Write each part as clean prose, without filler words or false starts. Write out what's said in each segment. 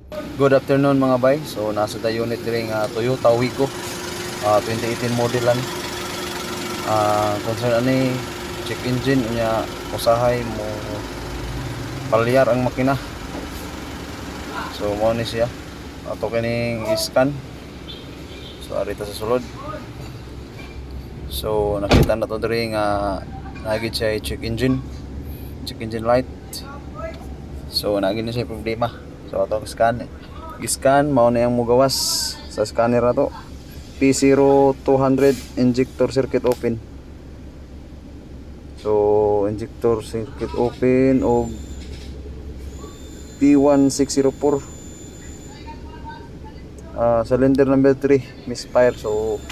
Good afternoon mga bay. So nasa the unit diri nga Toyota Wigo 2018 modelan. Concern ani check engine nya usahay mo palyar ang makina. So mo ni siya. Ato kining i-scan. So arita sa sulod. So nakita na to diri nga nagit siya check engine light. So nagit na siya problema. So ato scan mao na yang mugawas sa scanner na to. P0200 injector circuit open. So injector circuit open o P1604 cylinder number 3 misfire. So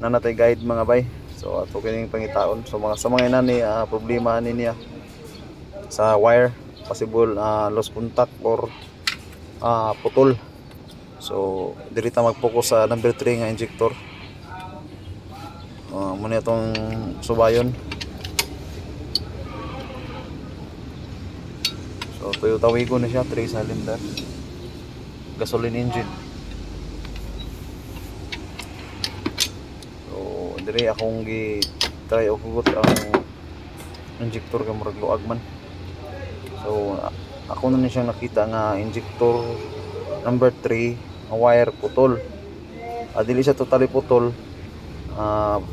nanatay guide mga bay. So ato kining pangitaon. So mga sa mga inani problema ani niya sa wire, possible lost contact or putol. So diri ta mag-focus sa number 3 nga injector. Muna itong subayon. So Toyota Wigo na siya, 3 cylinder gasoline engine. So diri akong gi-try og hugot ang injector nga murag luag man. So ako na siyang nakita nga injector number 3 ang wire putol. Dili siya totally putol,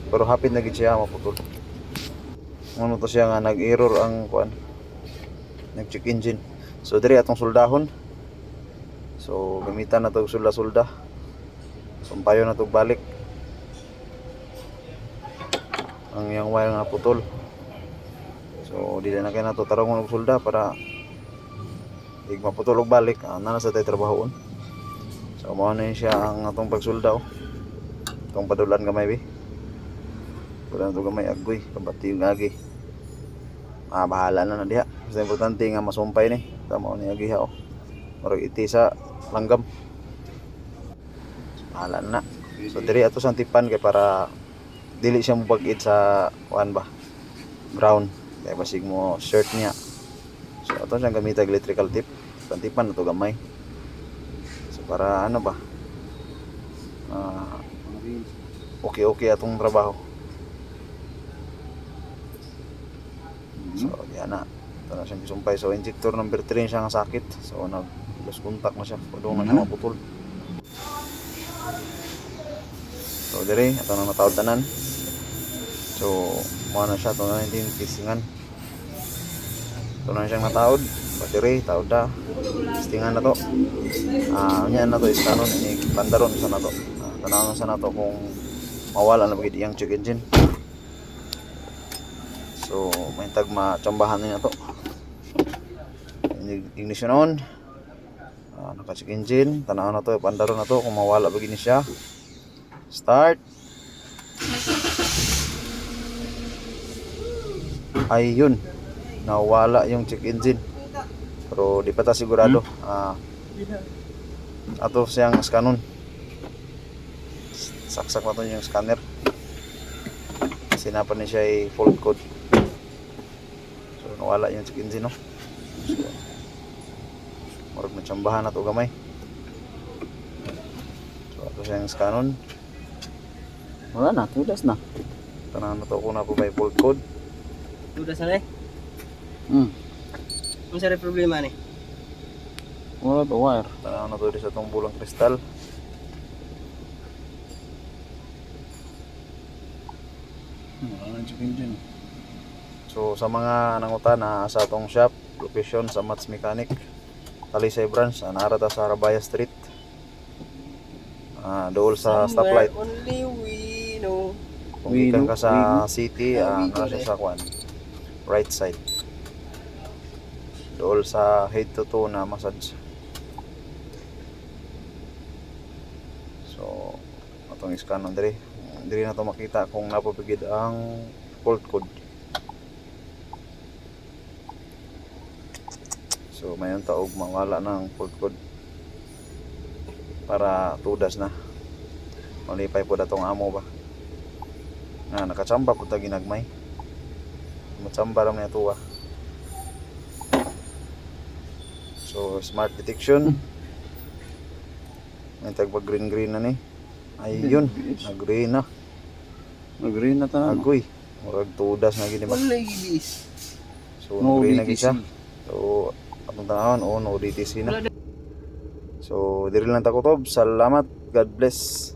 pero hapit na gid siya maputol. Ano to siya nga nag-error ang kuan, nag-check engine. So diri atong soldahon. So gamitan na to sulda-sulda. Sumpayon na to balik ang yang wire nga putol. So dili na kay nato tarongon og sulda para ig maputol og balik na sa tay trabahoon. So mao na siya ang atong pagsulda itong padulan gamay bi. Wala to gamay agoy kabati yung agi. Bahala na diha. Basta importante nga masumpay ni. Tama ni agi ha Murag iti sa langgam. Bahala na. So diri ato sang tipan kay para dili siya mobag-it sa kuan ba. Ground. Kay basig mo shirt niya. So ato siyang gamit og electrical tip. Tipan na to gamay. So para ano ba? Okay atong trabaho. So yan na. Ito na siyang gisumpay. So injector number 3 siya nga sakit. So nag-lost contact na siya. Pudong na siya maputol. So diri ato na natawad tanan. So mo na siya to na din kisingan. Ito na siyang natawad. Battery tawad da. Kistingan na to. Nya na to iskanon ini pandaron sa nato. Tanawon sa nato kung mawala na bagid iyang check engine. So may tag matsambahan na to. Ignition on. Naka-check engine, tanaw na to, pandaro na to kung mawala bagid ni siya. Start. Ayun. Nawala yung check engine. Pero di pa ta sigurado. Ato siyang scanon. Saksak na to yung scanner. Sinapan ni siya ay fault code. So nawala yung check engine no. So, marag matsambahan na to gamay. So ato siyang scanon. Wala na, tudas na. Tanan na to kung na po may fault code. Tudas na Ano sa problema ni? Wala to wire. Tanan na to sa itong bulang kristal. So sa mga nangutana sa atong shop, location sa Mats Mechanic, Talisay branch, naara ta sa Arabaya Street. Dool sa stoplight. Only we know. Kung ikan ka sa city, nasa sa kwan, right side. Dool sa head to toe na massage. So atong iskan on diri. Diri na to makita kung napapigid ang fault code. So mayon taog mawala ng fault code para tudas na. Malipay po datong amo ba. Nakachamba po ta ginagmay. Matsamba ra man tuwa. So smart detection. May tagpag green na ni. Ayun, nag-green na. Mag-green na tanan. Agoy. Murag tudas na gini ba. Wala gigis. So, No nag-green na BTC. siya. So, atong tanahon, no DTC na. So, diri lang ta ko, Tob. Salamat. God bless.